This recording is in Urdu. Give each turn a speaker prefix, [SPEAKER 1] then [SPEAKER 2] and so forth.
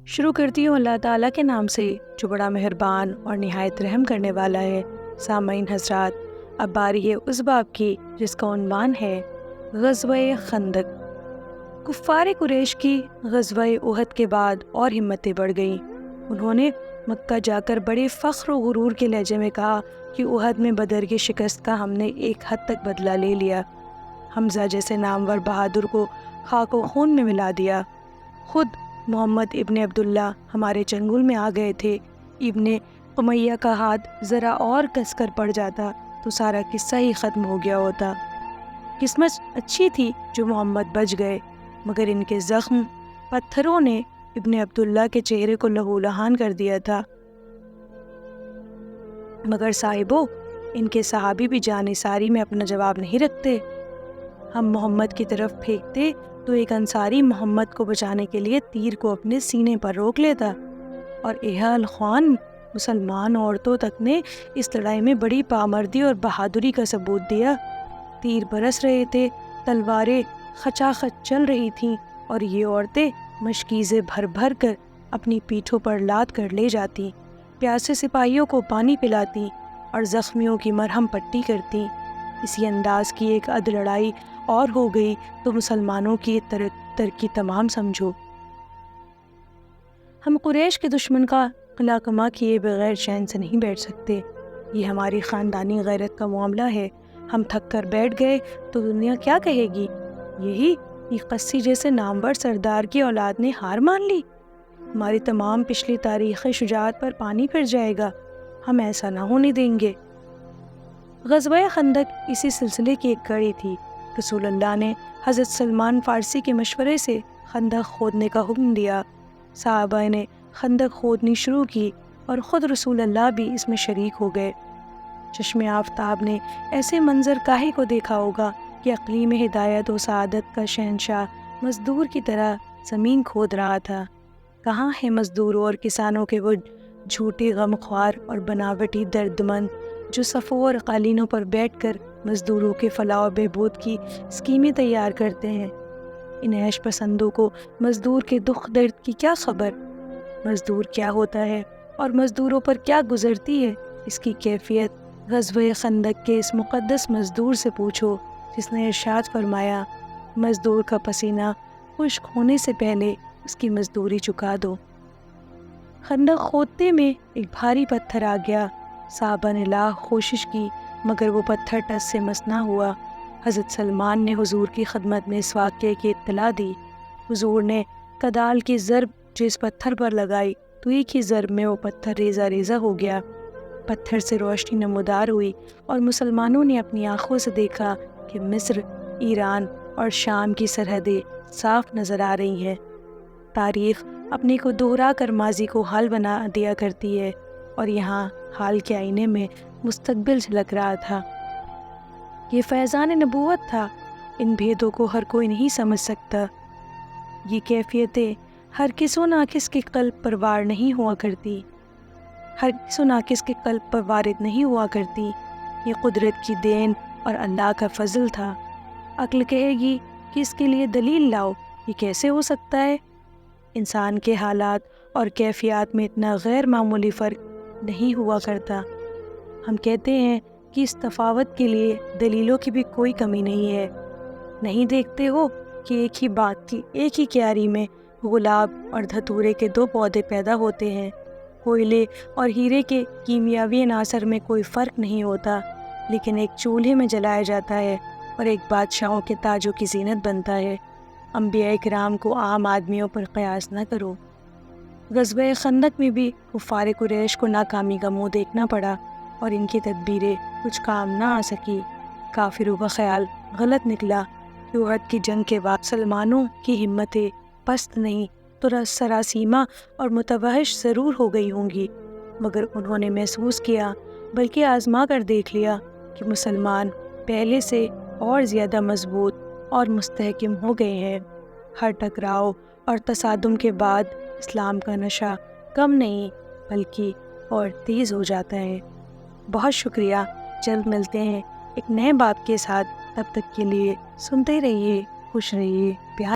[SPEAKER 1] شروع کرتی ہوں اللہ تعالیٰ کے نام سے جو بڑا مہربان اور نہایت رحم کرنے والا ہے۔ سامعین حضرات، اب باری ہے اس باب کی جس کا عنوان ہے غزوہ خندق۔ کفار قریش کی غزوہ احد کے بعد اور ہمتیں بڑھ گئیں۔ انہوں نے مکہ جا کر بڑے فخر و غرور کے لہجے میں کہا کہ احد میں بدر کی شکست کا ہم نے ایک حد تک بدلہ لے لیا۔ حمزہ جیسے نامور بہادر کو خاک و خون میں ملا دیا۔ خود محمد ابن عبداللہ ہمارے چنگل میں آ گئے تھے۔ ابن امیہ کا ہاتھ ذرا اور کس کر پڑ جاتا تو سارا قصہ ہی ختم ہو گیا ہوتا۔ قسمت اچھی تھی جو محمد بچ گئے، مگر ان کے زخم پتھروں نے ابن عبداللہ کے چہرے کو لہو لہان کر دیا تھا۔ مگر صاحبو، ان کے صحابی بھی جانثاری میں اپنا جواب نہیں رکھتے۔ ہم محمد کی طرف پھینکتے تو ایک انصاری محمد کو بچانے کے لیے تیر کو اپنے سینے پر روک لیتا، اور اہل خوان مسلمان عورتوں تک نے اس لڑائی میں بڑی پامردی اور بہادری کا ثبوت دیا۔ تیر برس رہے تھے، تلواریں خچاخچ چل رہی تھیں، اور یہ عورتیں مشکیزیں بھر بھر کر اپنی پیٹھوں پر لاد کر لے جاتی، پیاسے سپاہیوں کو پانی پلاتی اور زخمیوں کی مرہم پٹی کرتی۔ اسی انداز کی ایک عد لڑائی اور ہو گئی تو مسلمانوں کی ترقی تمام سمجھو۔ ہم قریش کے دشمن کا قلع کما کیے بغیر چین سے نہیں بیٹھ سکتے۔ یہ ہماری خاندانی غیرت کا معاملہ ہے۔ ہم تھک کر بیٹھ گئے تو دنیا کیا کہے گی؟ یہی قسی جیسے نامور سردار کی اولاد نے ہار مان لی۔ ہماری تمام پچھلی تاریخ شجاعت پر پانی پھر جائے گا۔ ہم ایسا نہ ہونے دیں گے۔ غزوہ خندق اسی سلسلے کی ایک کڑی تھی۔ رسول اللہ نے حضرت سلمان فارسی کے مشورے سے خندق کھودنے کا حکم دیا۔ صحابہ نے خندق کھودنی شروع کی اور خود رسول اللہ بھی اس میں شریک ہو گئے۔ چشم آفتاب نے ایسے منظر کاہے کو دیکھا ہوگا کہ اقلیم ہدایت و سعادت کا شہنشاہ مزدور کی طرح زمین کھود رہا تھا۔ کہاں ہے مزدوروں اور کسانوں کے وہ جھوٹے غم خوار اور بناوٹی دردمند جو صفوں اور قالینوں پر بیٹھ کر مزدوروں کے فلاح و بہبود کی اسکیمیں تیار کرتے ہیں؟ ان عیش پسندوں کو مزدور کے دکھ درد کی کیا خبر؟ مزدور کیا ہوتا ہے اور مزدوروں پر کیا گزرتی ہے، اس کی کیفیت غزوہ خندق کے اس مقدس مزدور سے پوچھو جس نے ارشاد فرمایا، مزدور کا پسینہ خشک ہونے سے پہلے اس کی مزدوری چکا دو۔ خندق کھودتے میں ایک بھاری پتھر آ گیا۔ صحابہ نے لاکھ کوشش کی مگر وہ پتھر ٹس سے مس نہ ہوا۔ حضرت سلمان نے حضور کی خدمت میں اس واقعے کی اطلاع دی۔ حضور نے کدال کی ضرب جس پتھر پر لگائی تو ایک ہی ضرب میں وہ پتھر ریزہ ریزہ ہو گیا۔ پتھر سے روشنی نمودار ہوئی اور مسلمانوں نے اپنی آنکھوں سے دیکھا کہ مصر، ایران اور شام کی سرحدیں صاف نظر آ رہی ہیں۔ تاریخ اپنے کو دہرا کر ماضی کو حال بنا دیا کرتی ہے، اور یہاں حال کے آئینے میں مستقبل جھلک رہا تھا۔ یہ فیضان نبوت تھا۔ ان بھیدوں کو ہر کوئی نہیں سمجھ سکتا۔ یہ کیفیتیں ہر کس و ناقص کے قلب پر وار نہیں ہوا کرتی، ہر کس و ناقص کے قلب پر وارد نہیں ہوا کرتی۔ یہ قدرت کی دین اور اللہ کا فضل تھا۔ عقل کہے گی کہ اس کے لیے دلیل لاؤ، یہ کیسے ہو سکتا ہے؟ انسان کے حالات اور کیفیات میں اتنا غیر معمولی فرق نہیں ہوا کرتا۔ ہم کہتے ہیں کہ اس تفاوت کے لیے دلیلوں کی بھی کوئی کمی نہیں ہے۔ نہیں دیکھتے ہو کہ ایک ہی بات کی ایک ہی کیاری میں گلاب اور دھتورے کے دو پودے پیدا ہوتے ہیں۔ کوئلے اور ہیرے کے کیمیاوی عناصر میں کوئی فرق نہیں ہوتا، لیکن ایک چولہے میں جلایا جاتا ہے اور ایک بادشاہوں کے تاجوں کی زینت بنتا ہے۔ انبیاء کرام کو عام آدمیوں پر قیاس نہ کرو۔ غزوہ خندق میں بھی کفار قریش کو ناکامی کا منہ دیکھنا پڑا اور ان کی تدبیریں کچھ کام نہ آ سکی۔ کافروں کا خیال غلط نکلا کہ احد کی جنگ کے بعد مسلمانوں کی ہمتیں پست نہیں تو سراسیمہ اور متوحش ضرور ہو گئی ہوں گی، مگر انہوں نے محسوس کیا بلکہ آزما کر دیکھ لیا کہ مسلمان پہلے سے اور زیادہ مضبوط اور مستحکم ہو گئے ہیں۔ ہر ٹکراؤ اور تصادم کے بعد اسلام کا نشہ کم نہیں بلکہ اور تیز ہو جاتا ہے۔ بہت شکریہ۔ جلد ملتے ہیں ایک نئے باب کے ساتھ۔ تب تک کے لیے سنتے رہیے، خوش رہیے، پیار